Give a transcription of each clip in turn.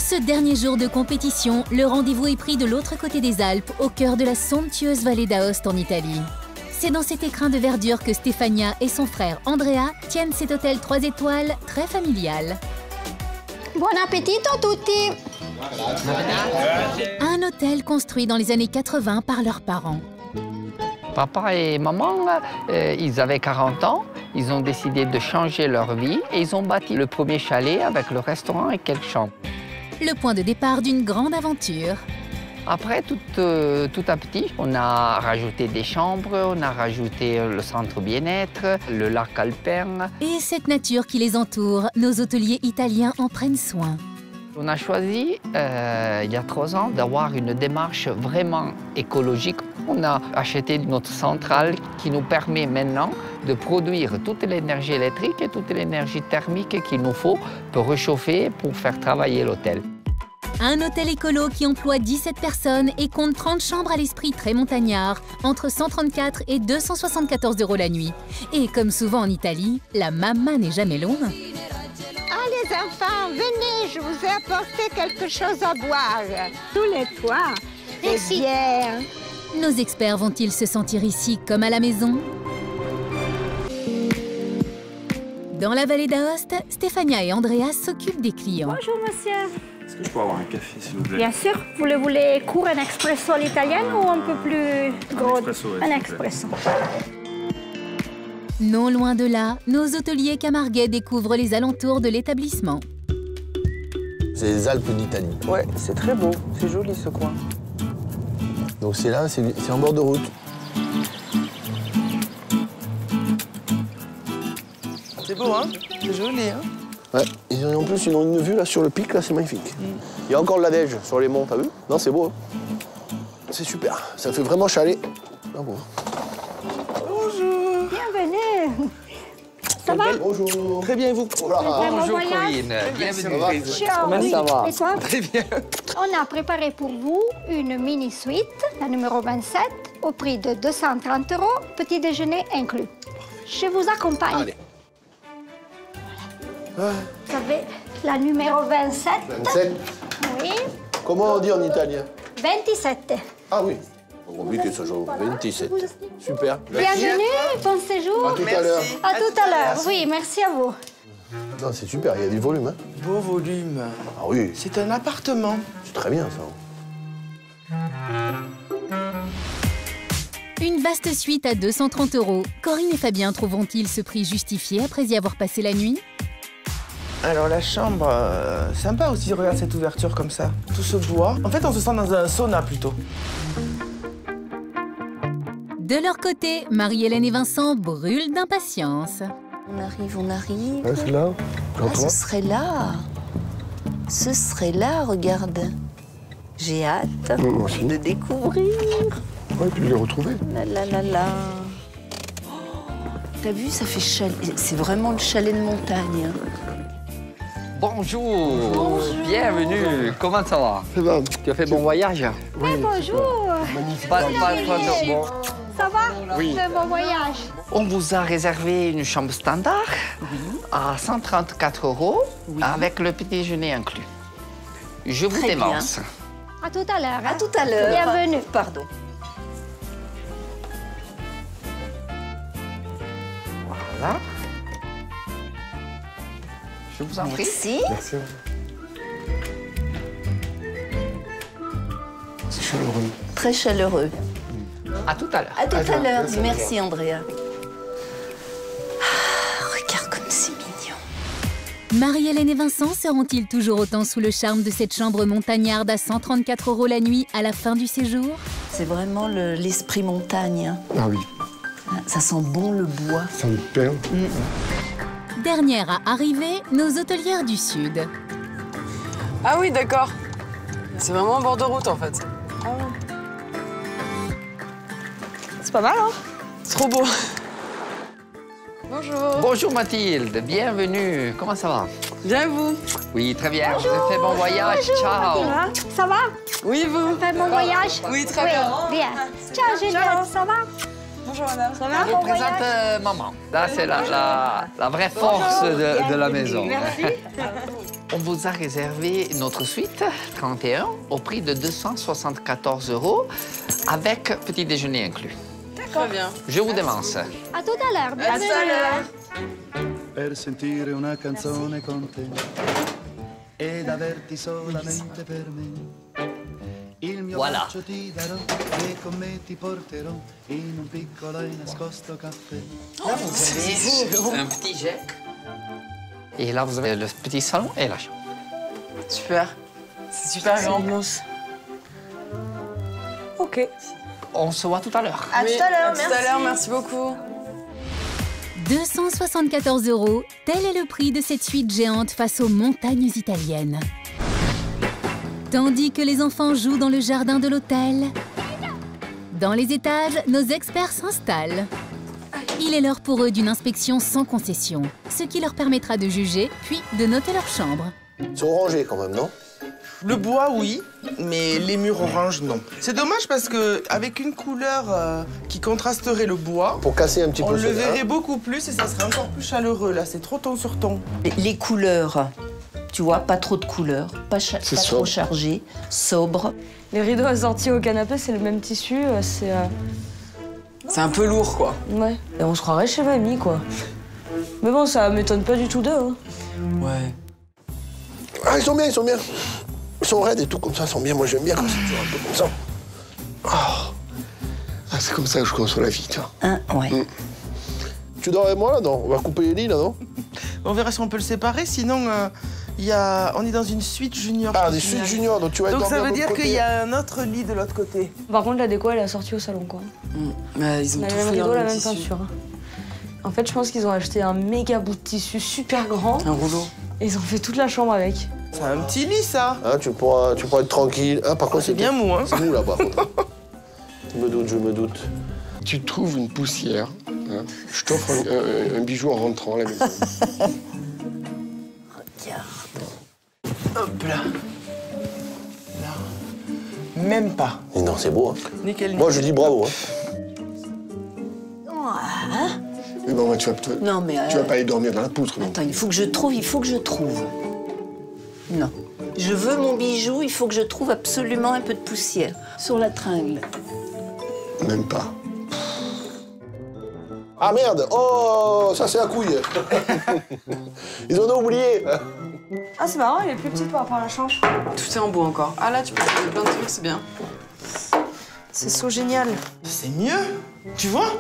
ce dernier jour de compétition, le rendez-vous est pris de l'autre côté des Alpes, au cœur de la somptueuse vallée d'Aoste en Italie. C'est dans cet écrin de verdure que Stefania et son frère Andrea tiennent cet hôtel 3 étoiles très familial. Buon appetito a tutti! Un hôtel construit dans les années 80 par leurs parents. Papa et maman, ils avaient 40 ans. Ils ont décidé de changer leur vie et ils ont bâti le premier chalet avec le restaurant et quelques chambres. Le point de départ d'une grande aventure. Après, tout à petit, on a rajouté des chambres, on a rajouté le centre bien-être, le lac alpin. Et cette nature qui les entoure, nos hôteliers italiens en prennent soin. On a choisi, il y a 3 ans, d'avoir une démarche vraiment écologique. On a acheté notre centrale qui nous permet maintenant de produire toute l'énergie électrique et toute l'énergie thermique qu'il nous faut pour réchauffer, pour faire travailler l'hôtel. Un hôtel écolo qui emploie 17 personnes et compte 30 chambres à l'esprit très montagnard, entre 134 et 274 € la nuit. Et comme souvent en Italie, la mamma n'est jamais loin. Ah les enfants, venez, je vous ai apporté quelque chose à boire. Tous les toits, des bières. Nos experts vont-ils se sentir ici comme à la maison? Dans la vallée d'Aoste, Stefania et Andrea s'occupent des clients. Bonjour monsieur. Est-ce que je peux avoir un café, s'il vous plaît? Bien sûr, vous le voulez court, un expresso à l'italienne ou un peu plus gros? Un expresso, oui, Un s'il vous expresso. Non loin de là, nos hôteliers camarguais découvrent les alentours de l'établissement. C'est les Alpes d'Italie. Ouais, c'est très beau, c'est joli ce coin. Donc c'est là, c'est en bord de route. C'est beau, hein? C'est joli, hein? Ouais, et en plus, ils ont une vue là sur le pic, là, c'est magnifique. Il y a encore de la neige sur les monts, t'as vu? Non, c'est beau. Hein, c'est super, ça fait vraiment chalet. Ah bon. Bonjour. Bienvenue. Ça va? Bonjour. Très bien, et vous? Très bon Bonjour voyage. Corinne, bienvenue. Comment ça va? Et toi? Très bien. On a préparé pour vous une mini-suite, la numéro 27, au prix de 230 €, petit déjeuner inclus. Je vous accompagne. Allez. Vous avez la numéro 27. 27. Oui. Comment on dit en italien? 27. Ah oui. On dit que ce jour 27. Super. Bienvenue, bon séjour. À tout à l'heure. À tout à l'heure. Oui, merci à vous. Non, c'est super, il y a du volume. Hein. Beau volume. Ah oui, C'est un appartement. c'est très bien ça. Une vaste suite à 230 €. Corinne et Fabien trouveront-ils ce prix justifié après y avoir passé la nuit? Alors la chambre, sympa aussi, regarde cette ouverture comme ça. Tout ce bois. En fait, on se sent dans un sauna plutôt. De leur côté, Marie-Hélène et Vincent brûlent d'impatience. On arrive, on arrive. Ouais, c'est là. Ah, ce serait là. Ce serait là, regarde. J'ai hâte Moi aussi. de découvrir. Ouais, puis je l'ai retrouvé. La la la la. Oh, t'as vu, ça fait chalet. C'est vraiment le chalet de montagne. Bonjour, bienvenue. Comment ça va? Ça va. Tu as fait bon voyage? Oui, bonjour. Pas de bon. Ça va? Oui. Bon voyage. On vous a réservé une chambre standard à 134 € avec le petit déjeuner inclus. Je vous Très bien. dévance. À tout à l'heure. À tout à l'heure. Bienvenue. Pardon. Voilà. Je vous en prie. Merci. Merci. C'est chaleureux. Très chaleureux. À tout à l'heure. À tout à l'heure. Merci. Merci, Andrea. Ah, regarde comme c'est mignon. Marie-Hélène et Vincent seront-ils toujours autant sous le charme de cette chambre montagnarde à 134 € la nuit à la fin du séjour? C'est vraiment l'esprit montagne. Ah oui, Ça sent bon le bois. ça me perd. Dernière à arriver, nos hôtelières du Sud. Ah oui, d'accord. C'est vraiment en bord de route, en fait. Ah ouais. C'est pas mal, hein? C'est trop beau. Bonjour. Bonjour Mathilde, bienvenue. Comment ça va? Bien et vous? Oui, très bien. Vous avez fait bon voyage. Ciao. Ça va? Oui, vous? Fait bon voyage? Oui, très bien. Bien. Ciao, Juliette. Ça va? Bonjour Anna. Je vous présente maman. Là, c'est la vraie force de la maison. Merci. On vous a réservé notre suite 31 au prix de 274 € avec petit déjeuner inclus. Très bien. Je vous devance. À tout à l'heure. À tout à l'heure. Per sentire una canzone con te ed averti solamente per me. Il mio Voilà. bacio ti darò e con me ti porterò in un piccolo e nascosto caffè. Là, vous avez un petit jet. Et là, vous avez le petit salon et la chambre. Super. C'est super grand. Ok. On se voit tout à l'heure. À tout à l'heure, À tout à l'heure, merci beaucoup. 274 €, tel est le prix de cette suite géante face aux montagnes italiennes. Tandis que les enfants jouent dans le jardin de l'hôtel, dans les étages, nos experts s'installent. Il est l'heure pour eux d'une inspection sans concession, ce qui leur permettra de juger, puis de noter leur chambre. Ils sont rangés quand même, non? Le bois, oui, mais les murs orange, non. C'est dommage parce que avec une couleur qui contrasterait le bois, Pour casser un petit on peu le ce- verrait beaucoup plus et ça serait encore plus chaleureux. Là, c'est trop ton sur ton. Les couleurs, tu vois, pas trop de couleurs, pas trop sobre. chargé, sobre. Les rideaux assortis au canapé, c'est le même tissu, c'est... C'est un peu lourd, quoi. Ouais. Et on se croirait chez mamie, quoi. Mais bon, ça m'étonne pas du tout d'eux, hein. Ouais. Ah, ils sont bien, ils sont bien. Ils sont raides et tout, comme ça, ils sont bien. Moi, j'aime bien quand c'est toujours un peu comme ça. Ah, c'est comme ça que je conçois la vie, tiens. Hein, ouais. Tu dors avec moi, là, non? On va couper les lits, là, non? On verra si on peut le séparer, sinon on est dans une suite junior. Ah, des suites juniors, donc tu vas Donc dormir ça de veut l'autre dire côté. qu'il y a un autre lit de l'autre côté. Par contre, la déco, elle est assortie au salon, quoi. Bah, ils ont On a tout le même fait dans rideau, le la même même tissu. peinture. En fait, je pense qu'ils ont acheté un méga bout de tissu super grand. Un rouleau. Et ils ont fait toute la chambre avec. C'est un petit lit, ça. Hein, tu pourras être tranquille. Ah, par contre, C'est bien mou, hein. C'est mou, là, par contre. Je me doute. Tu trouves une poussière, hein, je t'offre un bijou en rentrant à la maison. Hop là. Là. Même pas. Mais non, c'est beau, hein. Nickel. Moi, je dis bravo, hein. Mais bon, tu vas Non, mais... pas aller dormir dans la poutre, non? Attends, il faut que je trouve. Non. Je veux mon bijou, il faut que je trouve absolument un peu de poussière. Sur la tringle. Même pas. Ah, merde. Oh, ça, c'est la couille. Ils en ont oublié. Ah, c'est marrant, elle est plus petite par rapport à la chambre. Tout est en bois encore. Ah là, tu peux faire plein de trucs, c'est bien. C'est so génial. C'est mieux. Tu vois?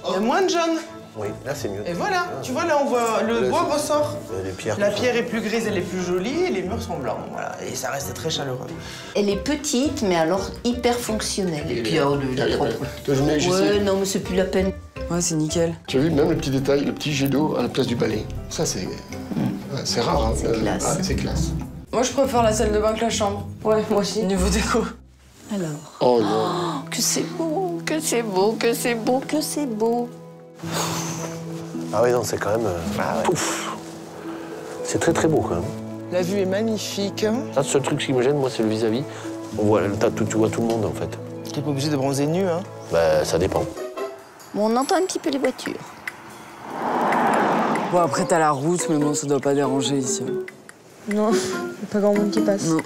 Il y a moins de jaune. Oui, là, c'est mieux. Et voilà. Tu vois, là, on voit le bois ressort. Les pierres. La pierre est plus grise, elle est plus jolie, et les murs sont blancs. Voilà. Et ça reste très chaleureux. Elle est petite, mais alors hyper fonctionnelle. Et puis, alors, Ouais, non, mais c'est plus la peine. Ouais, c'est nickel. Tu as vu, même le petit détail, le petit jet d'eau à la place du balai. Ça, c'est rare, hein. C'est classe. Ah, c'est classe. Moi, je préfère la salle de bain que la chambre. Ouais, moi aussi. Niveau déco. Alors. Oh non. Oh, que c'est beau, que c'est beau, que c'est beau, que c'est beau. Ah oui, non, c'est quand même... Pouf. C'est très, très beau, quand même. La vue est magnifique. Ça, le seul truc qui me gêne, moi, c'est le vis-à-vis. On voit, tu vois tout le monde, en fait. T'es pas obligé de bronzer nu, hein. Bah, ça dépend. Bon, on entend un petit peu les voitures. Bon, après, t'as la route, mais bon, ça doit pas déranger ici. Non, il n'y a pas grand monde qui passe. Non.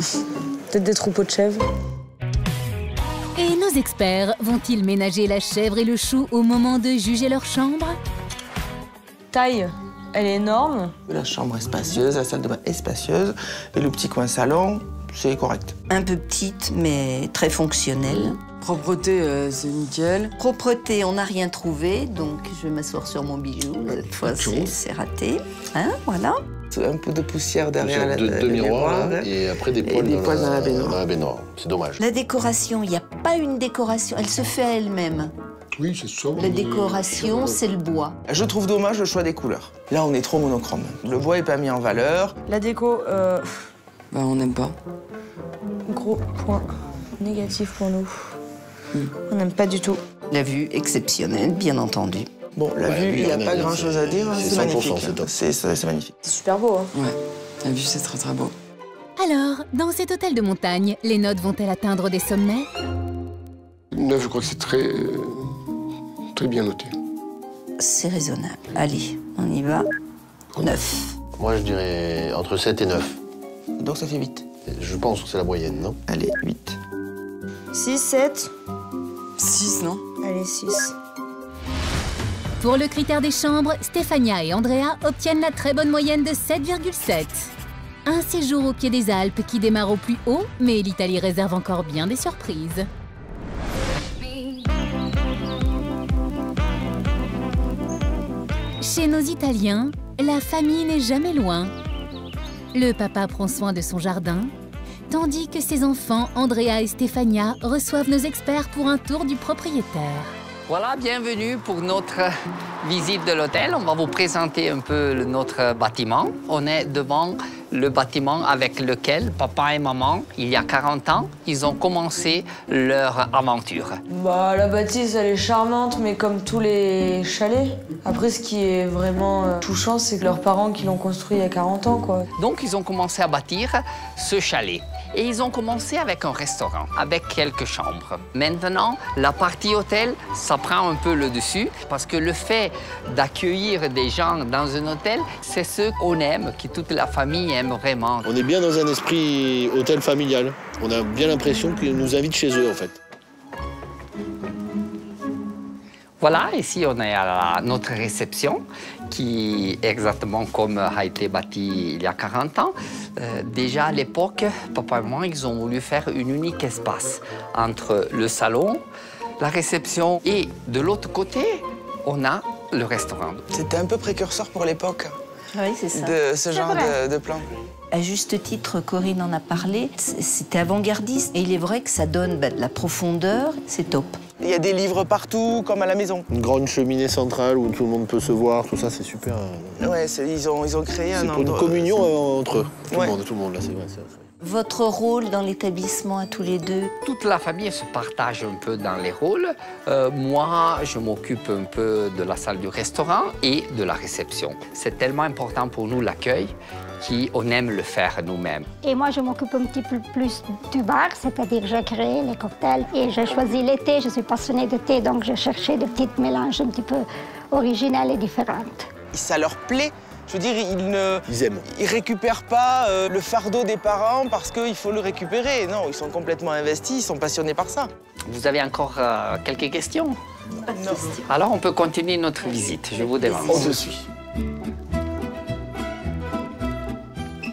Peut-être des troupeaux de chèvres. Et nos experts vont-ils ménager la chèvre et le chou au moment de juger leur chambre? Taille, elle est énorme. La chambre est spacieuse, la salle de bain est spacieuse, et le petit coin salon, c'est correct. Un peu petite, mais très fonctionnelle. Propreté, c'est nickel. Propreté, on n'a rien trouvé, donc je vais m'asseoir sur mon bijou. Cette fois, c'est raté. Hein, voilà. Un peu de poussière derrière Deux miroirs, là, hein. et après des Et poils, des poils dans la baignoire. Dans la baignoire. C'est dommage. La décoration, il n'y a pas une décoration, elle se fait à elle-même. Oui, c'est sobre. La décoration, c'est le bois. Je trouve dommage le choix des couleurs. Là, on est trop monochrome. Le bois est pas mis en valeur. La déco, Bah, on n'aime pas. gros point négatif pour nous. On n'aime pas du tout. La vue exceptionnelle, bien entendu. Bon, la vue, il n'y a pas grand-chose à dire. c'est C'est 100%, magnifique. c'est top. C'est magnifique. C'est super beau, hein. Ouais. La vue, c'est très très beau. Alors, dans cet hôtel de montagne, les notes vont-elles atteindre des sommets? 9, je crois que c'est très Très bien noté. C'est raisonnable. Allez, on y va. 9. Moi, je dirais entre 7 et 9. Donc ça fait 8. Je pense que c'est la moyenne, non? Allez, 8. 6, 7. 6, non? Allez, 6. Pour le critère des chambres, Stéphania et Andrea obtiennent la très bonne moyenne de 7,7. Un séjour au pied des Alpes qui démarre au plus haut, mais l'Italie réserve encore bien des surprises. Chez nos Italiens, la famille n'est jamais loin. Le papa prend soin de son jardin, tandis que ses enfants, Andrea et Stéphania, reçoivent nos experts pour un tour du propriétaire. Voilà, bienvenue pour notre visite de l'hôtel. On va vous présenter un peu notre bâtiment. On est devant le bâtiment avec lequel papa et maman, il y a 40 ans, ils ont commencé leur aventure. Bah, la bâtisse, elle est charmante, mais comme tous les chalets. Après, ce qui est vraiment touchant, c'est que leurs parents qui l'ont construit il y a 40 ans, quoi. Donc, ils ont commencé à bâtir ce chalet. Et ils ont commencé avec un restaurant, avec quelques chambres. Maintenant, la partie hôtel, ça prend un peu le dessus, parce que le fait d'accueillir des gens dans un hôtel, c'est ce qu'on aime, que toute la famille aime vraiment. On est bien dans un esprit hôtel familial. On a bien l'impression qu'ils nous invitent chez eux, en fait. Voilà, ici on est à notre réception, qui est exactement comme a été bâtie il y a 40 ans. Déjà à l'époque, papa et moi, ils ont voulu faire un unique espace entre le salon, la réception et de l'autre côté, on a le restaurant. C'était un peu précurseur pour l'époque. Oui, c'est ça. De ce genre de plan. À juste titre, Corinne en a parlé, c'était avant-gardiste. Et il est vrai que ça donne de la profondeur, c'est top. Il y a des livres partout, comme à la maison. Une grande cheminée centrale où tout le monde peut se voir, tout ça, c'est super. Ouais, ils ont créé un endroit. C'est pour une communion entre eux, tout Ouais. le monde, là, c'est vrai. Votre rôle dans l'établissement à tous les deux? Toute la famille se partage un peu dans les rôles. Moi, je m'occupe un peu de la salle du restaurant et de la réception. C'est tellement important pour nous l'accueil qu'on aime le faire nous-mêmes. Et moi, je m'occupe un petit peu plus du bar, c'est-à-dire j'ai créé les cocktails et j'ai choisi le thé. Je suis passionnée de thé, donc j'ai cherché des petits mélanges un petit peu originaux et différents. Ça leur plaît. Je veux dire, ils aiment. Ils récupèrent pas le fardeau des parents parce qu'il faut le récupérer. Non, ils sont complètement investis, ils sont passionnés par ça. Vous avez encore quelques questions? Pas de questions. Alors, on peut continuer notre visite. Je vous demande. On te suit.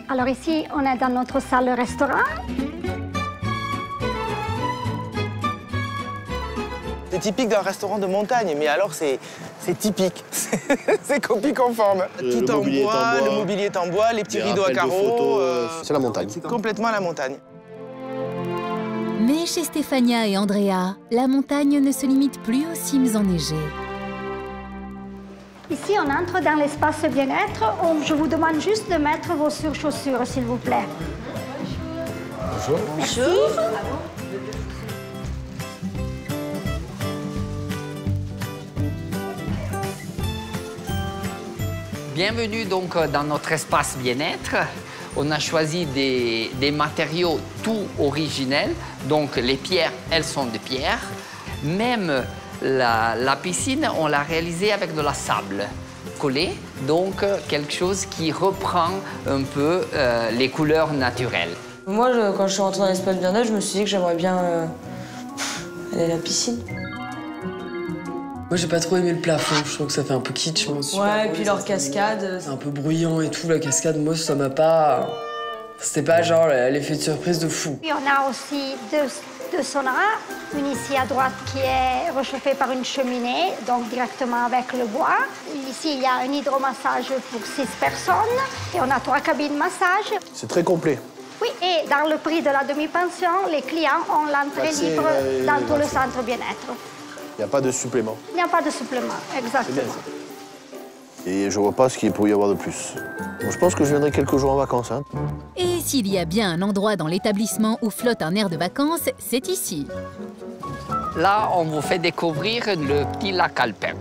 Alors ici, on est dans notre salle-restaurant. C'est typique d'un restaurant de montagne, mais alors c'est typique. C'est copie conforme. Tout en bois, le mobilier est en bois, les petits rideaux à carreaux. C'est la montagne. C'est complètement la montagne. Mais chez Stéphania et Andrea, la montagne ne se limite plus aux cimes enneigées. Ici, on entre dans l'espace bien-être. Je vous demande juste de mettre vos surchaussures, s'il vous plaît. Bonjour. Merci. Bienvenue donc dans notre espace bien-être. On a choisi des matériaux tout originels. Donc les pierres, elles sont de pierre. Même la piscine, on l'a réalisée avec de la sable collée. Donc quelque chose qui reprend un peu les couleurs naturelles. Moi, quand je suis rentrée dans l'espace bien-être, je me suis dit que j'aimerais bien aller à la piscine. Moi, j'ai pas trop aimé le plafond. Je trouve que ça fait un peu kitsch. Ouais, et puis leur cascade. C'est un peu bruyant et tout. La cascade, moi, ça m'a pas... C'était pas genre l'effet de surprise de fou. Puis on a aussi deux saunas. Une ici à droite qui est réchauffée par une cheminée, donc directement avec le bois. Ici, il y a un hydromassage pour 6 personnes. Et on a 3 cabines massage. C'est très complet. Oui, et dans le prix de la demi-pension, les clients ont l'entrée libre dans tout le centre bien-être. Il n'y a pas de supplément. Il n'y a pas de supplément, exactement. Et je vois pas ce qu'il pourrait y avoir de plus. Bon, je pense que je viendrai quelques jours en vacances. Hein. Et s'il y a bien un endroit dans l'établissement où flotte un air de vacances, c'est ici. Là, on vous fait découvrir le petit lac alpin.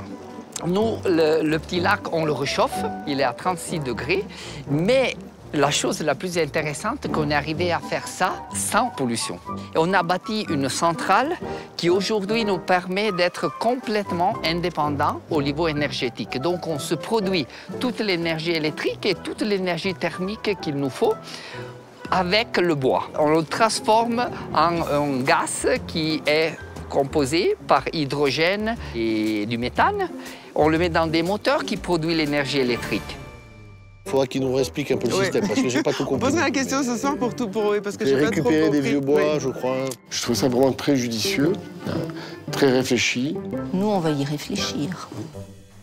Nous, le petit lac, on le réchauffe. Il est à 36 degrés. Mais La chose la plus intéressante, qu'on est arrivé à faire ça sans pollution. Et on a bâti une centrale qui aujourd'hui nous permet d'être complètement indépendant au niveau énergétique. Donc on se produit toute l'énergie électrique et toute l'énergie thermique qu'il nous faut avec le bois. On le transforme en un gaz qui est composé par hydrogène et du méthane. On le met dans des moteurs qui produisent l'énergie électrique. Il faudra qu'il nous explique un peu le système, parce que j'ai pas tout compris. On posera la question ce soir pour parce que j'ai pas trop compris. Récupérer des vieux bois, je crois. Je trouve ça vraiment très judicieux, très réfléchi. Nous, on va y réfléchir.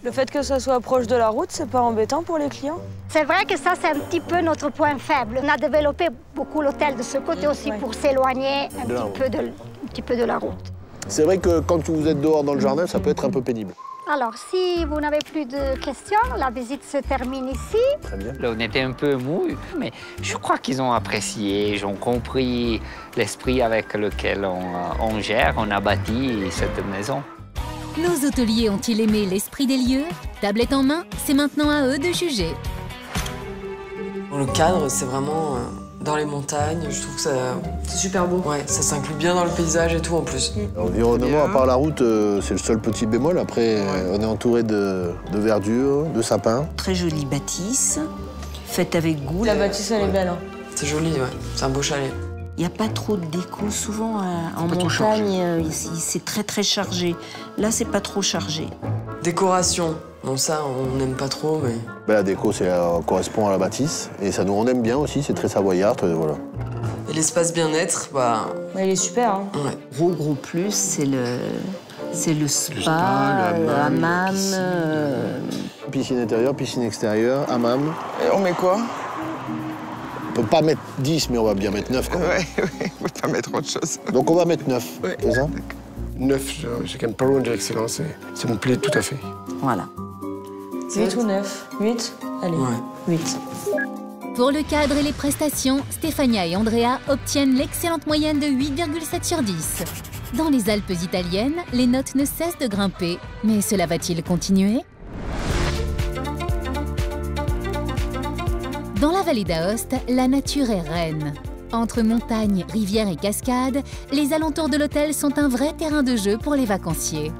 Le fait que ça soit proche de la route, c'est pas embêtant pour les clients? C'est vrai que ça, c'est un petit peu notre point faible. On a développé beaucoup l'hôtel de ce côté aussi pour s'éloigner un petit peu de la route. C'est vrai que quand vous êtes dehors dans le jardin, ça peut être un peu pénible. Alors, si vous n'avez plus de questions, la visite se termine ici. Très bien. Là, on était un peu mou, mais je crois qu'ils ont apprécié, ils ont compris l'esprit avec lequel on gère, on a bâti cette maison. Nos hôteliers ont-ils aimé l'esprit des lieux? Tablette en main, c'est maintenant à eux de juger. Le cadre, c'est vraiment dans les montagnes. Je trouve que c'est super beau. Ouais, ça s'inclut bien dans le paysage et tout en plus. L'environnement, à part la route, c'est le seul petit bémol. Après, on est entouré de verdure, de sapins. Très jolie bâtisse, faite avec goût. La bâtisse, elle est belle. Hein. C'est joli, ouais. C'est un beau chalet. Il n'y a pas trop de déco. Souvent, en montagne, c'est très chargé. Là, c'est pas trop chargé. Décoration. Bon, ça, on n'aime pas trop, mais... La déco, correspond à la bâtisse. Et ça, on aime bien aussi, c'est très savoyard, voilà. Et l'espace bien-être, bah... Il est super, hein. Ouais. Gros plus, c'est le spa, le hammam. Piscine intérieure, piscine extérieure, hammam. Et on met quoi? On peut pas mettre 10, mais on va bien mettre 9 quand même. Ouais, on peut pas mettre autre chose. Donc on va mettre 9, c'est ça? 9, j'ai quand même pas loin de l'excellence, ça me plaît tout à fait. Voilà. 8 ou 9? 8? Allez, 8. Pour le cadre et les prestations, Stefania et Andrea obtiennent l'excellente moyenne de 8,7 sur 10. Dans les Alpes italiennes, les notes ne cessent de grimper. Mais cela va-t-il continuer? Dans la vallée d'Aoste, la nature est reine. Entre montagnes, rivières et cascades, les alentours de l'hôtel sont un vrai terrain de jeu pour les vacanciers.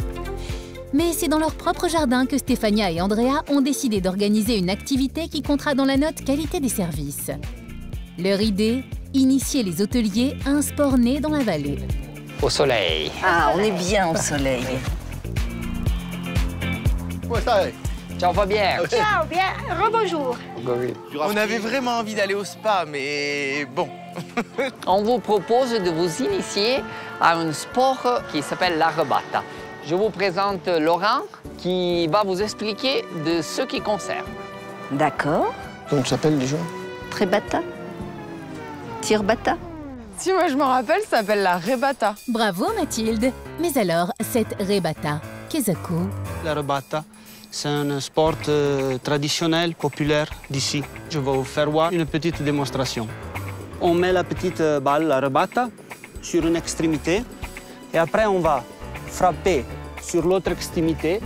Mais c'est dans leur propre jardin que Stefania et Andrea ont décidé d'organiser une activité qui comptera dans la note qualité des services. Leur idée, initier les hôteliers à un sport né dans la vallée. Au soleil. Ah, on est bien au soleil. Ouais, ça va. Ciao Fabien. Ciao, bien, rebonjour. On avait vraiment envie d'aller au spa, mais bon. On vous propose de vous initier à un sport qui s'appelle la rebata. Je vous présente Laurent qui va vous expliquer de ce qui concerne. D'accord. Comment tu s'appelles déjà? Trebata. Tirbata. Si, moi je me rappelle, ça s'appelle la rebata. Bravo Mathilde. Mais alors, cette rebata, qu'est-ce que La rebata, c'est un sport traditionnel, populaire d'ici. Je vais vous faire voir une petite démonstration. On met la petite balle, la rebata, sur une extrémité. Et après, on va frapper sur l'autre extrémité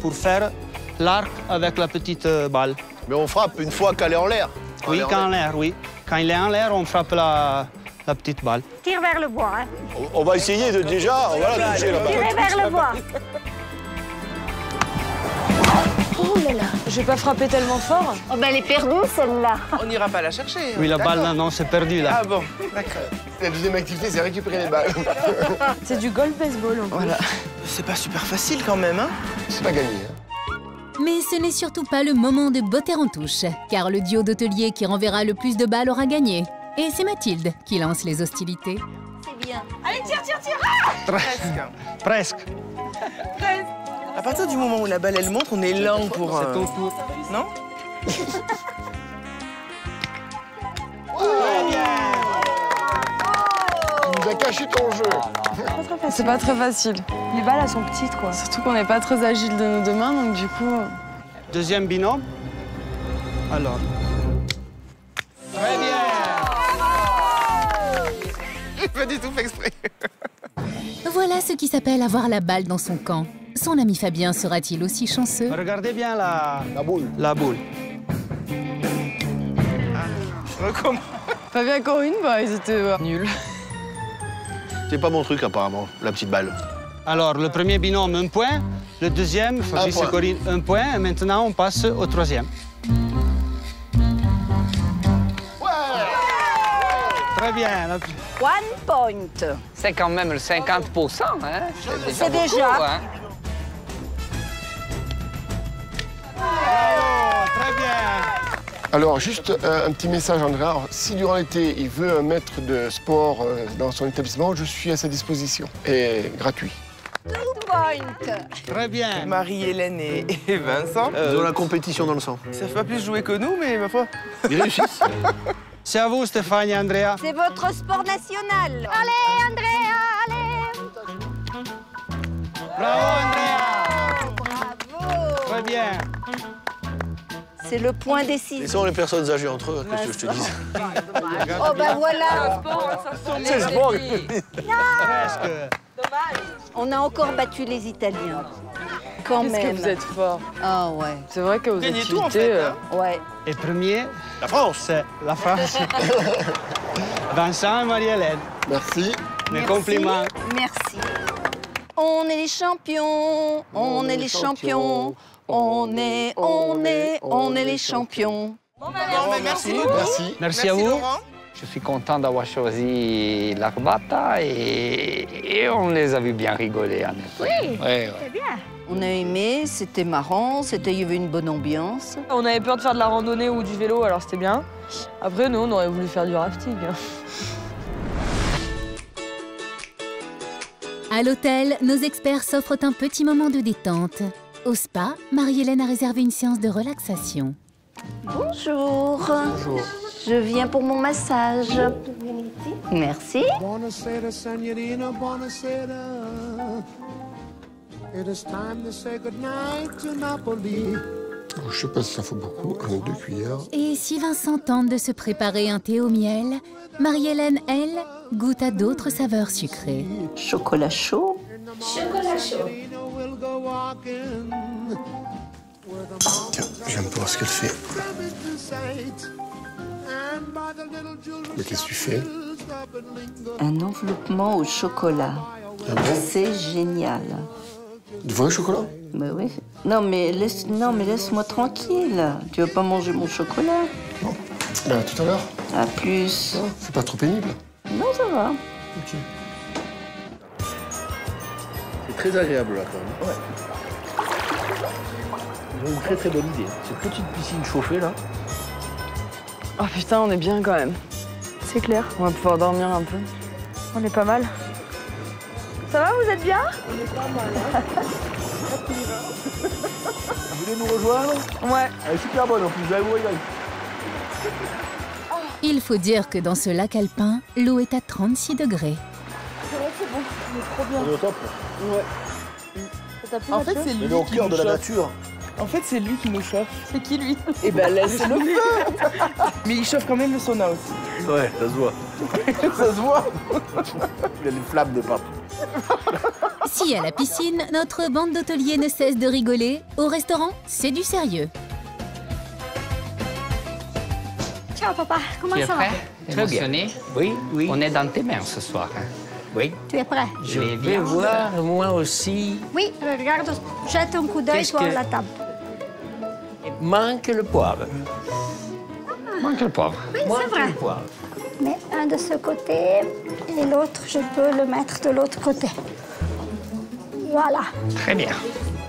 pour faire l'arc avec la petite balle. Mais on frappe une fois qu'elle est en l'air. Oui, quand en l'air, oui. Quand il est en l'air, on frappe la petite balle. Tire vers le bois. Hein. On va essayer de déjà, on va la toucher là-bas. Tirez vers le bois. Oh là là, j'ai pas frappé tellement fort. Oh ben elle est perdue celle-là. On n'ira pas la chercher. Oui, la balle, là, non, c'est perdu là. Ah bon, d'accord. La deuxième activité, c'est récupérer les balles. C'est du golf baseball. Voilà. C'est pas super facile quand même, hein? C'est pas gagné. Mais ce n'est surtout pas le moment de botter en touche, car le duo d'hôteliers qui renverra le plus de balles aura gagné. Et c'est Mathilde qui lance les hostilités. C'est bien. Allez, tire, tire, tire! Ah presque. Presque. Presque. À partir du moment où la balle elle monte, on est lent pour. C'est ton tour. Non? Tu nous as caché ton jeu. C'est pas très facile. Les balles, elles sont petites, quoi. Surtout qu'on n'est pas très agile de nos deux mains, donc du coup... Deuxième binôme. Alors. Très bien! J'ai pas du tout fait exprès. Voilà ce qui s'appelle avoir la balle dans son camp. Son ami Fabien sera-t-il aussi chanceux? Regardez bien la boule. La boule. Fabien Corinne, bah, ils étaient nuls. C'est pas mon truc, apparemment, la petite balle. Alors, le premier binôme, 1 point. Le deuxième, Fabrice et Corinne, 1 point. Et maintenant, on passe au troisième. Très bien. 1 point. C'est quand même le 50%, hein? C'est déjà. Beaucoup, hein? Très bien. Alors, juste un petit message, Andrea. Alors, si durant l'été, il veut un maître de sport dans son établissement, je suis à sa disposition. Et gratuit. 2 points. Très bien. Marie-Hélène et Vincent. Ils ont la compétition dans le sang. Ils savent pas plus jouer que nous, mais ma foi. Ils réussissent. C'est à vous, Stéphanie et Andrea. C'est votre sport national. Allez, Andrea, allez. Bravo, Andrea. Bravo. Très bien. C'est le point décisif. Laissons les personnes âgées entre eux, qu'est-ce que je te dis? Oh, ben voilà. C'est le sport. Presque. On a encore battu les Italiens. Quand Qu'est-ce même. que vous êtes forts. Ah ouais. C'est vrai que vous Gagnez êtes tout, en fait, hein. Ouais. Et premier, La France. c'est la France. Vincent et Marie-Hélène. Merci. Mes compliments. Merci. On est les champions. On est les champions. On est les champions. Merci. Merci. Merci à vous. Laurent. Je suis content d'avoir choisi l'Arbata et on les a vus bien rigoler, en effet. Oui, Ouais. c'est bien. On a aimé, c'était marrant, il y avait une bonne ambiance. On avait peur de faire de la randonnée ou du vélo, alors c'était bien. Après, nous, on aurait voulu faire du rafting. À l'hôtel, nos experts s'offrent un petit moment de détente. Au spa, Marie-Hélène a réservé une séance de relaxation. Bonjour. Bonjour. Je viens pour mon massage. Merci. Buonasera, signorina, buonasera. It is time to say goodnight to Napoli. Je sais pas si ça faut beaucoup, 2 cuillères. Et si Vincent tente de se préparer un thé au miel, Marie-Hélène, elle, goûte à d'autres saveurs sucrées. Chocolat chaud. Chocolat chaud. Tiens, j'aime pas ce qu'elle fait. Mais qu'est-ce que tu fais? Un enveloppement au chocolat. Ah bon? C'est génial. Du vrai chocolat? Bah oui. Non mais laisse-moi tranquille. Tu veux pas manger mon chocolat? Non. Ben, à tout à l'heure. À plus. Oh, c'est pas trop pénible? Non, ça va. Ok. C'est très agréable, là, quand même. Ouais. Ils ont une très très bonne idée. Cette petite piscine chauffée, là. Oh putain, on est bien quand même. C'est clair. On va pouvoir dormir un peu. On est pas mal. Ça va, vous êtes bien? On est pas mal, hein. Vous voulez nous rejoindre? Ouais. Elle est super bonne, en plus, vous allez vous régaler. Il faut dire que dans ce lac alpin, l'eau est à 36 degrés. C'est vrai que c'est bon, on est trop bien. On est au top. Ouais. En fait, c'est lui On est au qui cœur nous de la chauffe. nature. En fait, c'est lui qui nous chauffe. C'est qui, lui? Et ben, laisse-le feu. Mais il chauffe quand même le sauna aussi. Ouais, ça se voit. Ça se voit. Il a des flammes de partout. Si à la piscine, notre bande d'hôteliers ne cesse de rigoler, au restaurant, c'est du sérieux. Ciao papa, comment Tu es ça va? prêt? Émotionné? Oui, oui. On est dans tes mains ce soir. Hein? Oui. Tu es prêt? Je vais voir, moi aussi. Oui, regarde, jette un coup d'œil Qu'est-ce sur que- la table. Manque le poivre. Manque le poivre. Oui, Manque c'est vrai. le poivre. Mais un de ce côté et l'autre, je peux le mettre de l'autre côté. Voilà. Très bien.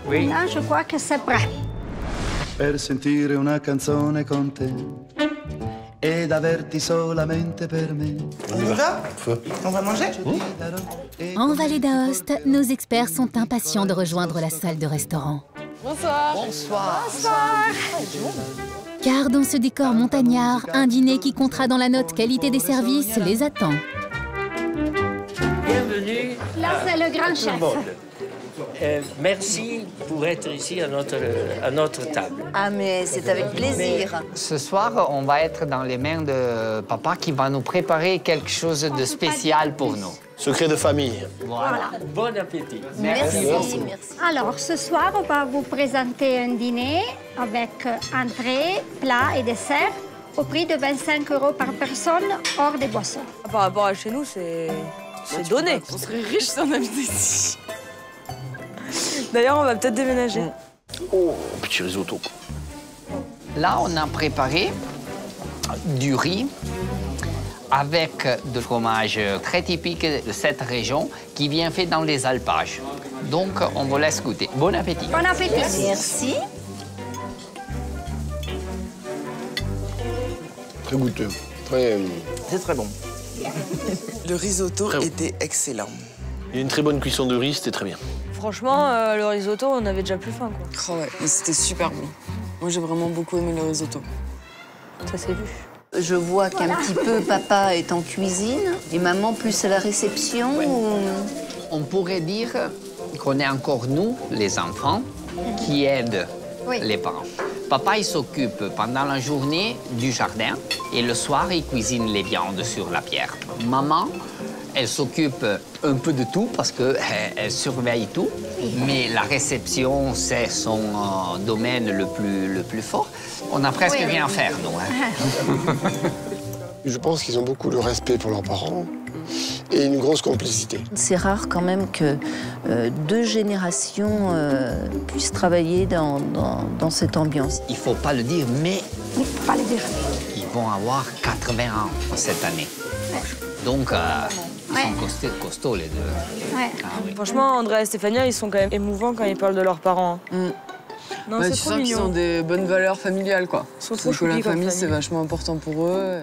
Oui. Là, je crois que c'est prêt. Per sentire una canzone con te ed averti solamente per me. On y va? On va manger? En Vallée d'Aoste, nos experts sont impatients de rejoindre la salle de restaurant. Bonsoir. Bonsoir. Car dans ce décor montagnard, un dîner qui comptera dans la note qualité des services les attend. Bienvenue. Là, c'est le grand chef. Merci pour être ici à notre table. Ah mais c'est avec plaisir. Ce soir, on va être dans les mains de papa qui va nous préparer quelque chose de spécial pour nous. Secret de famille. Voilà. Bon appétit. Merci. Alors, ce soir, on va vous présenter un dîner avec entrée, plat et dessert au prix de 25 € par personne, hors des boissons. Par rapport à chez nous, c'est donné. On serait riche si on habitait ici. D'ailleurs, on va peut-être déménager. Oh, petit risotto. Là, on a préparé du riz avec du fromage très typique de cette région qui vient fait dans les alpages. Donc, on vous laisse goûter. Bon appétit. Bon appétit. Merci. Très goûteux. Très... C'est très bon. Le risotto était excellent. Il y a une très bonne cuisson de riz, c'était très bien. Franchement, le risotto, on avait déjà plus faim, quoi. Oh ouais, mais c'était super bon. Moi, j'ai vraiment beaucoup aimé le risotto. Ça s'est vu. Je vois qu'un petit peu papa est en cuisine et maman plus à la réception. Ouais. Ou... On pourrait dire qu'on est encore nous, les enfants, qui aident les parents. Papa, il s'occupe pendant la journée du jardin et le soir, il cuisine les viandes sur la pierre. Maman, elle s'occupe un peu de tout parce qu'elle surveille tout, mais la réception, c'est son domaine le plus fort. On n'a presque rien à faire, nous. Hein. Je pense qu'ils ont beaucoup de respect pour leurs parents et une grosse complicité. C'est rare quand même que 2 générations puissent travailler dans cette ambiance. Il ne faut pas le dire, mais Il faut pas le dire. ils vont avoir 80 ans cette année. Donc, ils sont costauds, les deux. Ouais. Ah, oui. Franchement, Andrea et Stéphania, ils sont quand même émouvants quand ils parlent de leurs parents. Non, Ouais, c'est tu trop sens qu'ils mignon. ont des bonnes valeurs familiales, quoi. Ils sont trop Parce que la choupis comme famille, c'est famille. vachement important pour eux.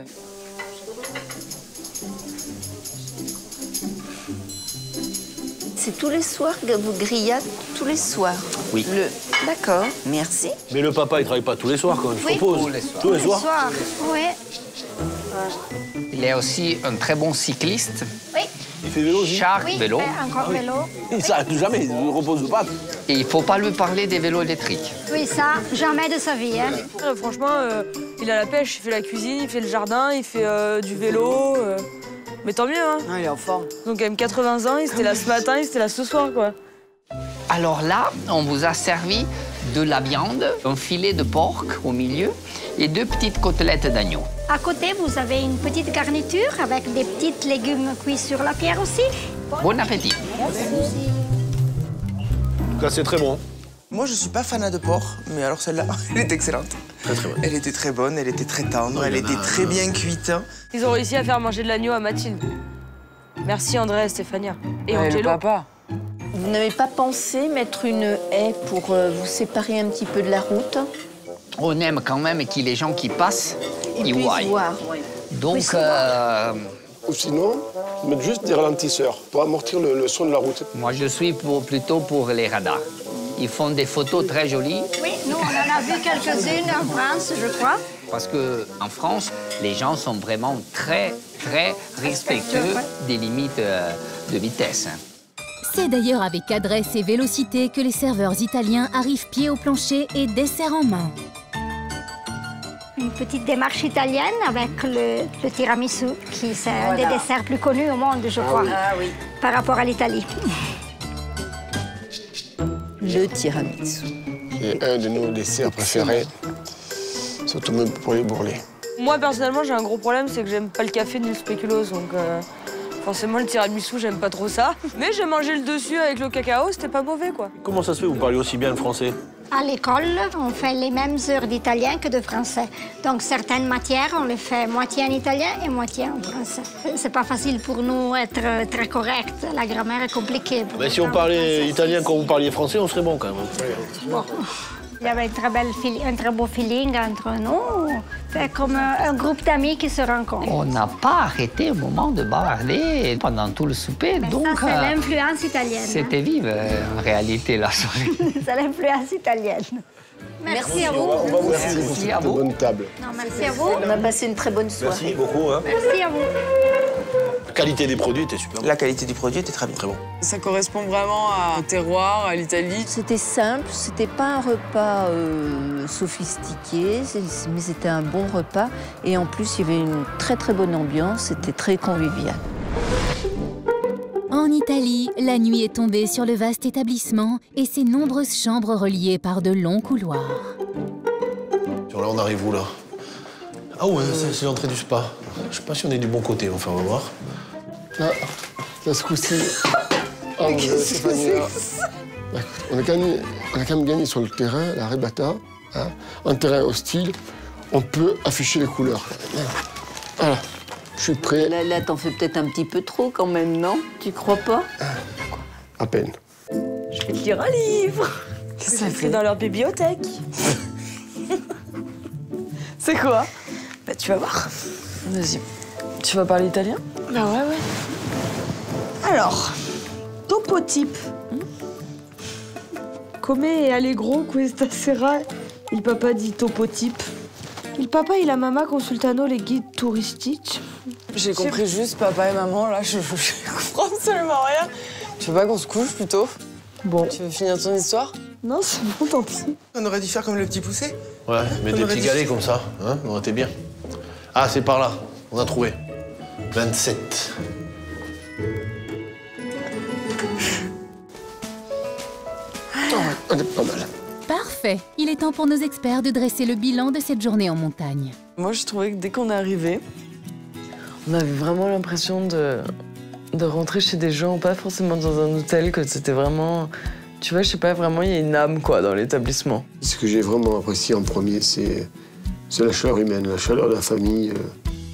C'est tous les soirs que vous grillades, tous les soirs. Oui. D'accord, merci. Mais le papa, il travaille pas tous les soirs, quand même, je Oui. propose. Tous les soirs. Tous les soirs. Soir. Oui. Il est aussi un très bon cycliste. Oui. Il fait vélo aussi. Shark Oui, vélo. encore vélo. Il s'arrête jamais, il ne repose pas. Et il ne faut pas lui parler des vélos électriques. Oui, ça, jamais de sa vie. Hein. Franchement, il a la pêche, il fait la cuisine, il fait le jardin, il fait du vélo. Mais tant mieux, hein. Ah, il est en forme. Donc, quand même 80 ans, il était là ce matin, il était là ce soir, quoi. Alors là, on vous a servi de la viande, un filet de porc au milieu et 2 petites côtelettes d'agneau. À côté, vous avez une petite garniture avec des petits légumes cuits sur la pierre aussi. Bon appétit. En tout cas, c'est très bon. Moi, je suis pas fanat de porc, mais alors celle-là, elle est excellente. Très, très bonne. Elle était très bonne, elle était très tendre, elle était très bien cuite. Ils ont réussi à faire manger de l'agneau à Mathilde. Merci Andrea et Stéphania. Et Ouais, le Angelo. papa. Vous n'avez pas pensé mettre une haie pour vous séparer un petit peu de la route? On aime quand même que les gens qui passent, ils puissent voient. voir. Donc, Ou sinon, mettre juste des ralentisseurs pour amortir le son de la route. moi, je suis plutôt pour les radars. Ils font des photos très jolies Oui, nous, on en a vu quelques-unes en France, je crois. parce qu'en France, les gens sont vraiment très, très respectueux des limites de vitesse. C'est d'ailleurs avec adresse et vélocité que les serveurs italiens arrivent pied au plancher et dessert en main. Une petite démarche italienne avec le tiramisu, qui c'est un des desserts plus connus au monde, je crois, par rapport à l'Italie. Le tiramisu. C'est un de nos desserts préférés, surtout même pour les bourrelets. Moi, personnellement, j'ai un gros problème, c'est que j'aime pas le café ni le spéculoos, donc forcément, le tiramisu, j'aime pas trop ça. Mais j'ai mangé le dessus avec le cacao, c'était pas mauvais, quoi. Comment ça se fait que vous parlez aussi bien le français? À l'école, on fait les mêmes heures d'italien que de français. Donc, certaines matières, on les fait moitié en italien et moitié en français. C'est pas facile pour nous d'être très correct. La grammaire est compliquée. Mais si on parlait italien quand vous parliez français, on serait bon quand même. Bon. Il y avait un très beau feeling entre nous. C'est comme un groupe d'amis qui se rencontrent. On n'a pas arrêté au moment de bavarder pendant tout le souper. Mais donc, ça, c'est l'influence italienne. c'était vive en réalité la soirée. C'est l'influence italienne. Merci à vous. On va vous Merci remercier pour cette à vous. bonne table. Non, merci à vous. On a passé une très bonne soirée. Merci beaucoup. Hein. Merci à vous. La qualité des produits était super. La qualité du produit était très bien. Très bon. Ça correspond vraiment au terroir, à l'Italie. C'était simple, c'était pas un repas sophistiqué, mais c'était un bon repas. Et en plus, il y avait une très très bonne ambiance, c'était très convivial. En Italie, la nuit est tombée sur le vaste établissement et ses nombreuses chambres reliées par de longs couloirs. Là, on arrive où là? Ah ouais, ça c'est l'entrée du spa. Je sais pas si on est du bon côté, enfin on va voir. Là, ce coup-ci, on a quand même gagné sur le terrain, la Rebata, hein, un terrain hostile. On peut afficher les couleurs. Voilà, je suis prêt. Là t'en fais peut-être un petit peu trop quand même, non? Tu crois pas? À peine. Je vais te lire un livre. Qu'est-ce que ça fait dans leur bibliothèque? C'est quoi? Bah tu vas voir. Vas-y. Tu vas parler italien? Bah ouais. Alors, topotype. Come e allegro questa sera il papa di topotype. Il papa et la maman consultano les guides touristiques. J'ai compris juste papa et maman, là, je comprends absolument rien. Tu veux pas qu'on se couche, plutôt? Bon. Tu veux finir ton histoire? Non, c'est bon, tant pis. On aurait dû faire comme le petit poussé. Ouais, mais des petits galets comme ça, hein, on aurait été bien. Ah, c'est par là, on a trouvé. 27. On est pas mal. Parfait. Il est temps pour nos experts de dresser le bilan de cette journée en montagne. Moi, je trouvais que dès qu'on est arrivé, on avait vraiment l'impression de rentrer chez des gens, pas forcément dans un hôtel, que c'était vraiment... Tu vois, je sais pas, vraiment, il y a une âme, quoi, dans l'établissement. Ce que j'ai vraiment apprécié en premier, c'est la chaleur humaine, la chaleur de la famille.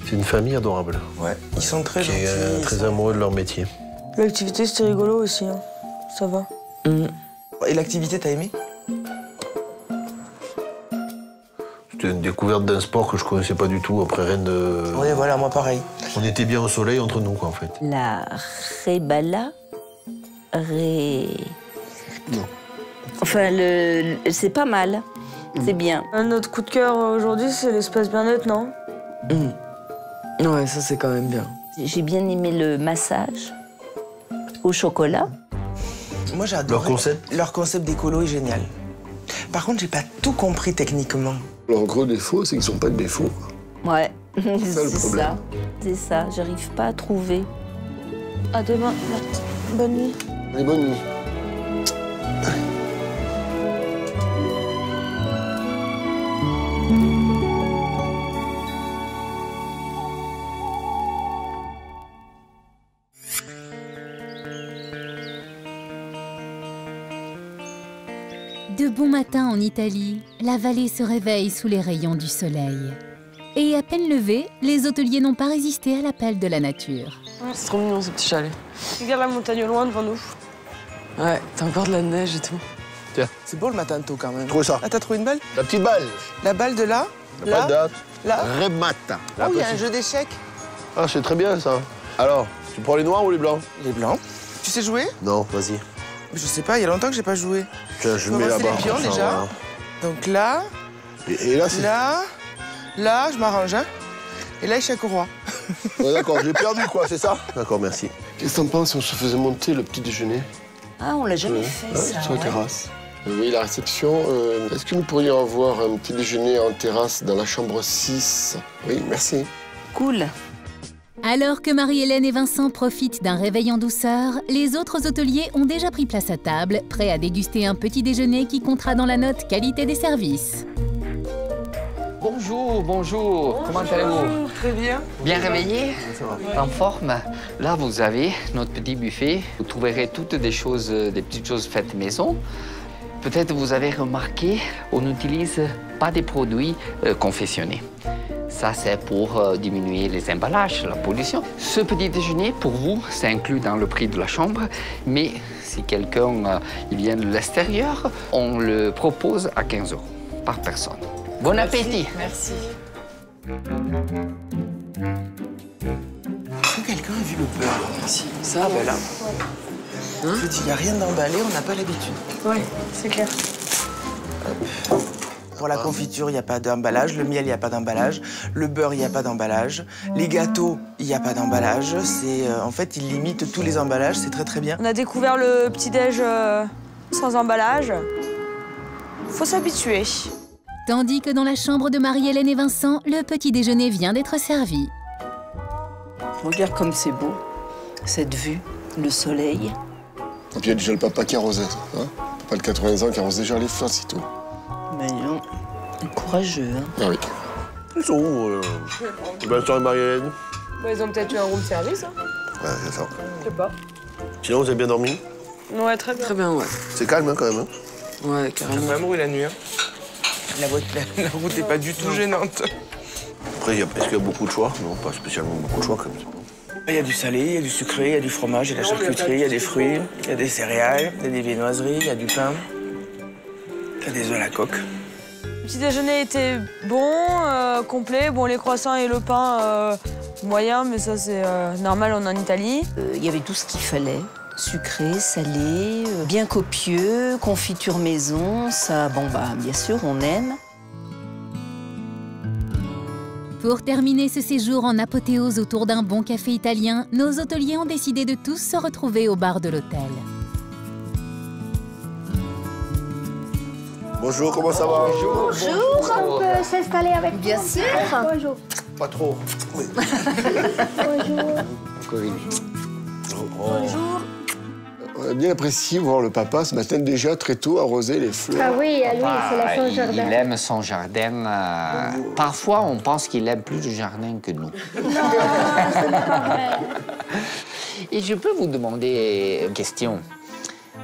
C'est une famille adorable. Ouais, ils sont très gentils. Qui est très amoureux de leur métier. L'activité, c'était rigolo aussi, hein. Ça va. Et l'activité, t'as aimé? C'était une découverte d'un sport que je connaissais pas du tout, après rien de... Oui, voilà, moi pareil. On était bien au soleil entre nous, quoi, en fait. La Rebala... Non. Enfin, c'est pas mal. C'est bien. Notre coup de cœur aujourd'hui, c'est l'espace bien-être, non? Ouais, ça, c'est quand même bien. J'ai bien aimé le massage au chocolat. Moi, j'adore. Leur concept d'écolo est génial. Par contre, j'ai pas tout compris techniquement. Leur gros défaut, c'est qu'ils sont pas de défaut. Ouais, c'est ça. C'est ça, j'arrive pas à trouver. À demain, bonne nuit. Allez, bonne nuit. De bon matin en Italie, la vallée se réveille sous les rayons du soleil. Et à peine levés, les hôteliers n'ont pas résisté à l'appel de la nature. C'est trop mignon, ce petit chalet. Regarde la montagne au loin devant nous. Ouais, t'as encore de la neige et tout. Tiens. C'est beau le matin tôt quand même. Trouve ça. Ah, t'as trouvé une balle? La petite balle. La balle de là? Pas de date. Là? Remata. Oh, il y a un jeu d'échecs. Ah, c'est très bien, ça. Alors, tu prends les noirs ou les blancs? Les blancs. Tu sais jouer? Non, vas-y. Je sais pas, il y a longtemps que j'ai pas joué. Tiens, je le mets là-bas. Les pions déjà. Voilà. Donc là. Et là, c'est. Là, je m'arrange, hein. Et là, échec au roi. Ouais, d'accord, j'ai perdu, quoi, c'est ça? D'accord, merci. Qu'est-ce que t'en penses si on se faisait monter le petit déjeuner? Ah, on l'a jamais fait, ça. Sur la terrasse. Oui, la réception. Est-ce que nous pourrions avoir un petit déjeuner en terrasse dans la chambre 6? Oui, merci. Cool. Alors que Marie-Hélène et Vincent profitent d'un réveil en douceur, les autres hôteliers ont déjà pris place à table, prêts à déguster un petit déjeuner qui comptera dans la note qualité des services. Bonjour, bonjour. Comment allez-vous? Très bien. Bien réveillé? En forme? Là, vous avez notre petit buffet. Vous trouverez toutes des petites choses faites maison. Peut-être vous avez remarqué, on n'utilise pas des produits confectionnés. Ça, c'est pour diminuer les emballages, la pollution. Ce petit déjeuner, pour vous, c'est inclus dans le prix de la chambre. Mais si quelqu'un il vient de l'extérieur, on le propose à 15 € par personne. Bon appétit. Merci. Est-ce que quelqu'un a vu le beurre? Merci. Ça, ben là. Je dis, il n'y a rien d'emballé, on n'a pas l'habitude. Ouais, c'est clair. Pour la confiture, il n'y a pas d'emballage. Le miel, il n'y a pas d'emballage. Le beurre, il n'y a pas d'emballage. Les gâteaux, il n'y a pas d'emballage. En fait, ils limitent tous les emballages. C'est très, très bien. On a découvert le petit-déj sans emballage. Faut s'habituer. Tandis que dans la chambre de Marie-Hélène et Vincent, le petit déjeuner vient d'être servi. Regarde comme c'est beau, cette vue, le soleil. Et puis il y a déjà le papa qui arrosait, hein? Papa de 80 ans qui arrose déjà les fleurs, c'est tout. Mais non, courageux, hein? Ah oui. Ils sont où Vincent et Marie-Hélène? Bah, ils ont peut-être eu un room service. Hein. Ouais, c'est ça. Je sais pas. Sinon, vous avez bien dormi? Ouais, très bien. Très bien, ouais. C'est calme, hein, quand même. Hein. Ouais, carrément. J'ai pas bruit la nuit. Hein. La route n'est pas du tout gênante. Après, est-ce qu'il y a beaucoup de choix? Non, pas spécialement beaucoup de choix, quand même. Il y a du salé, il y a du sucré, il y a du fromage, il y a de la charcuterie, il y a des fruits, il y a des céréales, il y a des viennoiseries, il y a du pain, il y a des œufs à la coque. Le petit déjeuner était bon, complet. Bon, les croissants et le pain, moyen, mais ça, c'est normal, on est en Italie. Il y avait tout ce qu'il fallait. Sucré, salé, bien copieux, confiture maison, ça, bon, bah, bien sûr, on aime. Pour terminer ce séjour en apothéose autour d'un bon café italien, nos hôteliers ont décidé de tous se retrouver au bar de l'hôtel. Bonjour, comment ça va? Bonjour, on peut s'installer avec bien vous? sûr. Bonjour. Pas trop. Oui. Bonjour. Bonjour. On a bien apprécié voir le papa ce matin déjà très tôt arroser les fleurs. Ah oui, à lui, c'est son Il jardin. aime son jardin. Parfois, on pense qu'il aime plus le jardin que nous. Non, ce n'est pas vrai. Et je peux vous demander une question.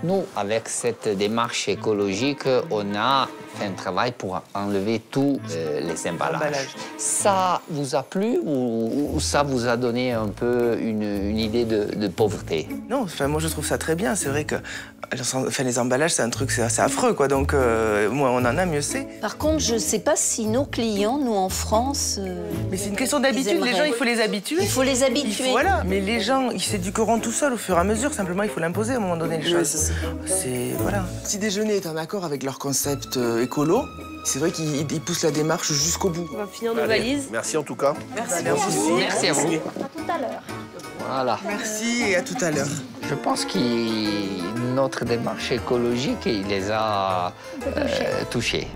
Nous, avec cette démarche écologique, on a fait un travail pour enlever tous les emballages. Ça vous a plu ou ça vous a donné un peu une idée de pauvreté? Non, enfin, moi je trouve ça très bien. C'est vrai que les emballages, c'est un truc, c'est affreux, quoi. Donc, moins on en a, mieux c'est. Par contre, je ne sais pas si nos clients, nous en France... Mais c'est une question d'habitude. Les gens, il faut les habituer. Il faut les habituer. Voilà. Mais les gens, ils s'éduqueront tout seuls au fur et à mesure. Simplement, il faut l'imposer à un moment donné, les choses. C'est... Voilà. Petit déjeuner est en accord avec leur concept écolo. C'est vrai qu'ils poussent la démarche jusqu'au bout. On va finir nos valises. Merci en tout cas. Merci à vous. Merci à vous. À tout à l'heure. Voilà. Merci et à tout à l'heure. Je pense que notre démarche écologique, il les a touchés.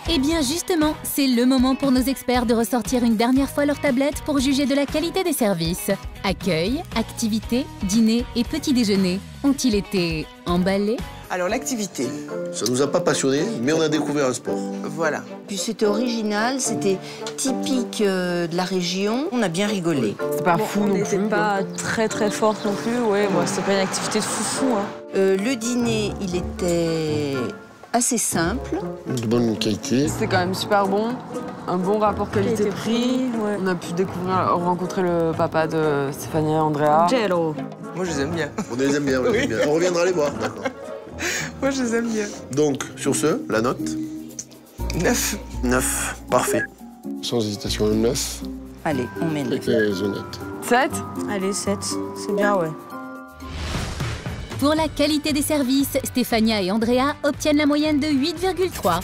Eh bien justement, c'est le moment pour nos experts de ressortir une dernière fois leur tablette pour juger de la qualité des services. Accueil, activités, dîner et petit déjeuner ont-ils été emballés? Alors, l'activité. Ça nous a pas passionnés, mais on a découvert un sport. Voilà. Puis c'était original, c'était typique de la région. On a bien rigolé. C'est pas fou non plus. On n'était pas très très forte non plus. Ouais, moi, c'était pas une activité de foufou. Hein. Le dîner, il était assez simple. De bonne qualité. C'était quand même super bon. Un bon rapport qualité-prix. Ouais. On a pu rencontrer le papa de Stéphania et Andrea. Angelo. Moi, je les aime bien. On les aime bien, on les aime bien. On reviendra les voir, d'accord. Moi, je les aime bien. Donc, sur ce, la note? 9. 9, parfait. Sans hésitation, 9. Allez, on met Avec les honnêtes. 7. Allez, 7. C'est bien, ouais. Pour la qualité des services, Stéphania et Andrea obtiennent la moyenne de 8,3.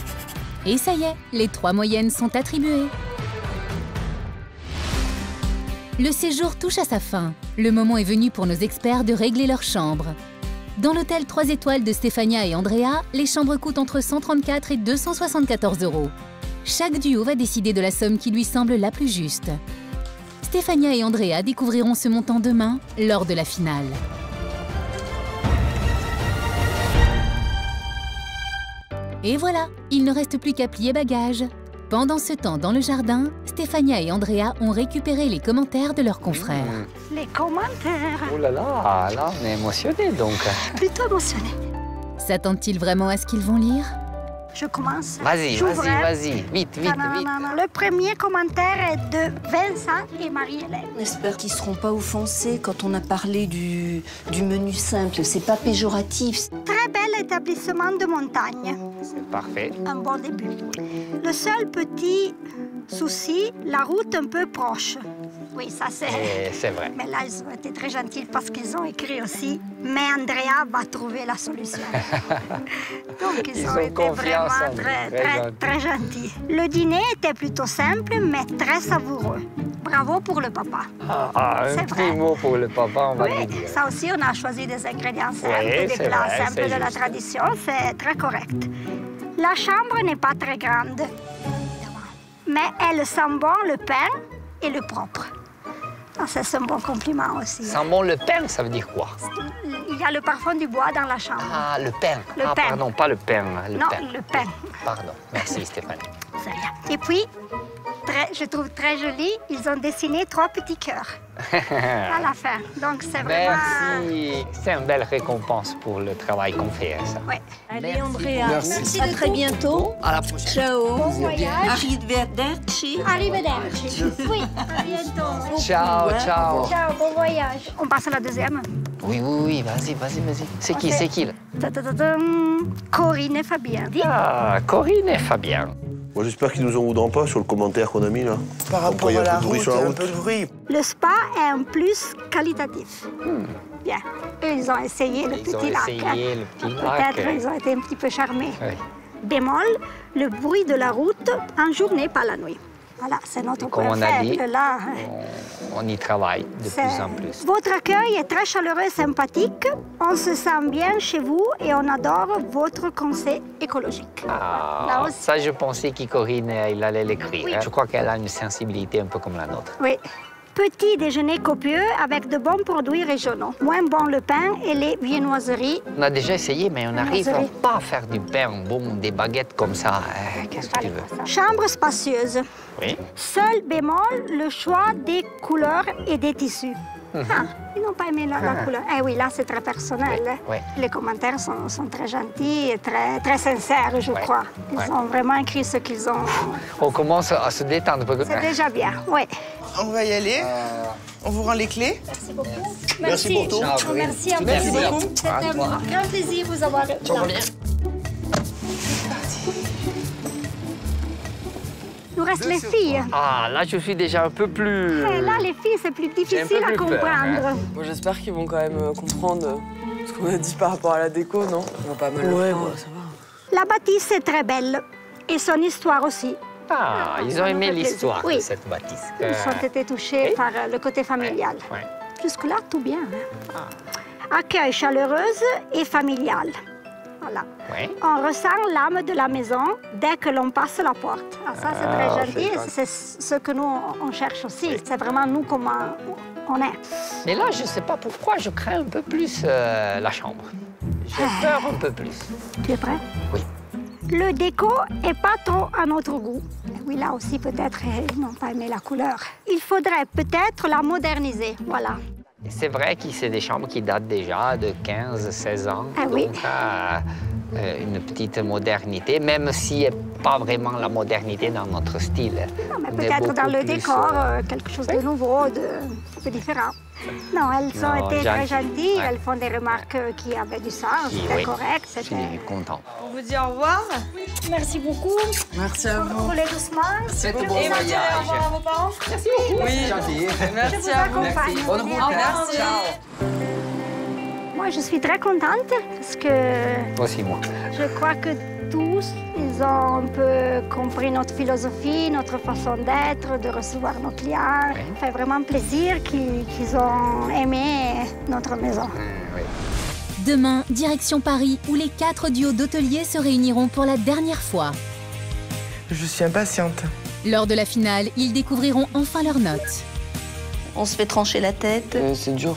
Et ça y est, les 3 moyennes sont attribuées. Le séjour touche à sa fin. Le moment est venu pour nos experts de régler leur chambre. Dans l'hôtel 3 étoiles de Stéphania et Andrea, les chambres coûtent entre 134 et 274 €. Chaque duo va décider de la somme qui lui semble la plus juste. Stéphania et Andrea découvriront ce montant demain, lors de la finale. Et voilà, il ne reste plus qu'à plier bagages. Pendant ce temps, dans le jardin, Stéphania et Andrea ont récupéré les commentaires de leurs confrères. Les commentaires. Oh là là, là, on est émotionnés donc. Plutôt émotionné. S'attendent-ils vraiment à ce qu'ils vont lire? Je commence. Vas-y, J'ouvre. vas-y, vite. Le premier commentaire est de Vincent et Marie-Hélène. On espère qu'ils ne seront pas offensés quand on a parlé du menu simple. C'est pas péjoratif. Très bel établissement de montagne. C'est parfait. Un bon début. Le seul petit souci, la route un peu proche. Oui, ça c'est vrai. Mais là, ils ont été très gentils parce qu'ils ont écrit aussi « Mais Andrea va trouver la solution ». Donc, ils ont été vraiment très gentils. Le dîner était plutôt simple, mais très savoureux. Bravo pour le papa. Un petit mot pour le papa, on va le dire. Ça aussi, on a choisi des ingrédients simples, des plats simples de la tradition. C'est très correct. La chambre n'est pas très grande, mais elle sent bon le pain et le propre. Ça, c'est un bon compliment aussi. Sent bon le pain, ça veut dire quoi? Il y a le parfum du bois dans la chambre. Ah, le pain. Le pain. Pardon, pas le pain. Le non, pain. le pain. Pardon. Merci, Stéphanie. C'est bien. Et puis, je trouve très joli, ils ont dessiné 3 petits cœurs à la fin. Donc, c'est vraiment... Merci. C'est une belle récompense pour le travail qu'on fait, ça. Oui. Allez, Andrea. Merci. À très bientôt. À la prochaine. Ciao. Bon voyage. Arrivederci. Arrivederci. Oui, à bientôt. Ciao, ciao. Ciao, bon voyage. On passe à la deuxième. Oui, vas-y. C'est qui, c'est qui là? Corinne et Fabien. Ah, Corinne et Fabien. Moi, j'espère qu'ils nous en voudront pas sur le commentaire qu'on a mis, là. Par rapport à la route, un peu de bruit. Le spa est un plus qualitatif. Bien. Eux, ils ont essayé le petit lac. Peut-être ils ont été un petit peu charmés. Oui. Bémol, le bruit de la route en journée, pas la nuit. Voilà, c'est notre Comme point on a dit, faible, là. on y travaille de plus en plus. Votre accueil est très chaleureux et sympathique. On se sent bien chez vous et on adore votre conseil écologique. Ah, Là aussi. ça, je pensais que Corinne, il allait l'écrire. Oui. Je crois qu'elle a une sensibilité un peu comme la nôtre. Oui. Petit déjeuner copieux avec de bons produits régionaux. Moins bon le pain et les viennoiseries. On a déjà essayé, mais on n'arrive pas à faire du pain bon, des baguettes comme ça. Qu'est-ce que tu veux? Chambre spacieuse. Oui. Seul bémol, le choix des couleurs et des tissus. Ah, ils n'ont pas aimé la couleur. Eh oui, là, c'est très personnel. Oui. Les commentaires sont très gentils et très sincères, je crois. Ils ont vraiment écrit ce qu'ils ont. On commence à se détendre. C'est déjà bien, oui. On va y aller. On vous rend les clés. Merci beaucoup. Merci pour tout. Merci à vous. Merci beaucoup. C'était un grand plaisir de vous avoir là. Nous reste les filles. Ah, là, je suis déjà un peu plus... Là, les filles, c'est plus difficile à comprendre. Bon, j'espère qu'ils vont quand même comprendre ce qu'on a dit par rapport à la déco, non? Ils vont pas me le faire. Ça va. La bâtisse est très belle et son histoire aussi. Ah, ils ont aimé l'histoire de cette bâtisse. Ils ont été touchés par le côté familial. Ouais. Jusque-là, tout bien. Accueil chaleureuse et familial. Voilà. Ouais. On ressent l'âme de la maison dès que l'on passe la porte. Ah, ça, c'est très gentil. C'est ce que nous, on cherche aussi. C'est vraiment nous comment on est. Mais là, je ne sais pas pourquoi, je crains un peu plus la chambre. J'ai peur un peu plus. Tu es prêt? Oui. Le déco n'est pas trop à notre goût. Oui, là aussi, peut-être, ils n'ont pas aimé la couleur. Il faudrait peut-être la moderniser, voilà. C'est vrai que c'est des chambres qui datent déjà de 15-16 ans. Ah oui. Donc, une petite modernité, même si n'est pas vraiment la modernité dans notre style. Non, mais peut-être dans le décor, quelque chose de nouveau, de peu différent. Non, elles ont été très gentilles. Elles font des remarques qui avaient du sens, c'était correct. Je suis content. On vous dit au revoir. Merci beaucoup. Merci à vous. Roulez doucement. C'est un bon Et vous voyage. direz au revoir à vos parents. Merci beaucoup. Oui, gentil. Merci Je à vous vous. accompagne. Bonne route. Merci. Moi, je suis très contente parce que Aussi moi. je crois que tous, ils ont un peu compris notre philosophie, notre façon d'être, de recevoir nos clients. Ça fait vraiment plaisir qu'ils ont aimé notre maison. Demain, direction Paris, où les 4 duos d'hôteliers se réuniront pour la dernière fois. Je suis impatiente. Lors de la finale, ils découvriront enfin leurs notes. On se fait trancher la tête. C'est dur.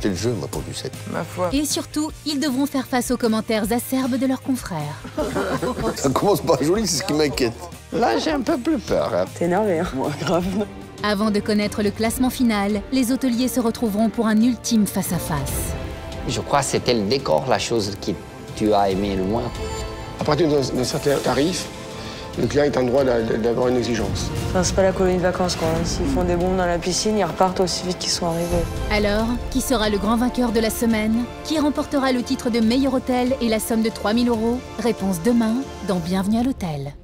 C'est le jeu, moi, pour du 7. Ma foi. Et surtout, ils devront faire face aux commentaires acerbes de leurs confrères. Ça commence pas joli, c'est ce qui m'inquiète. Là, j'ai un peu plus peur. T'es énervé, hein? Moi, grave. Avant de connaître le classement final, les hôteliers se retrouveront pour un ultime face-à-face. Je crois que c'était le décor, la chose que tu as aimé le moins. À partir d'un certain tarif, le client est en droit d'avoir une exigence. Enfin, c'est pas la colonie de vacances, quoi. S'ils font des bombes dans la piscine, ils repartent aussi vite qu'ils sont arrivés. Alors, qui sera le grand vainqueur de la semaine? Qui remportera le titre de meilleur hôtel et la somme de 3 000 €? Réponse demain dans Bienvenue à l'hôtel.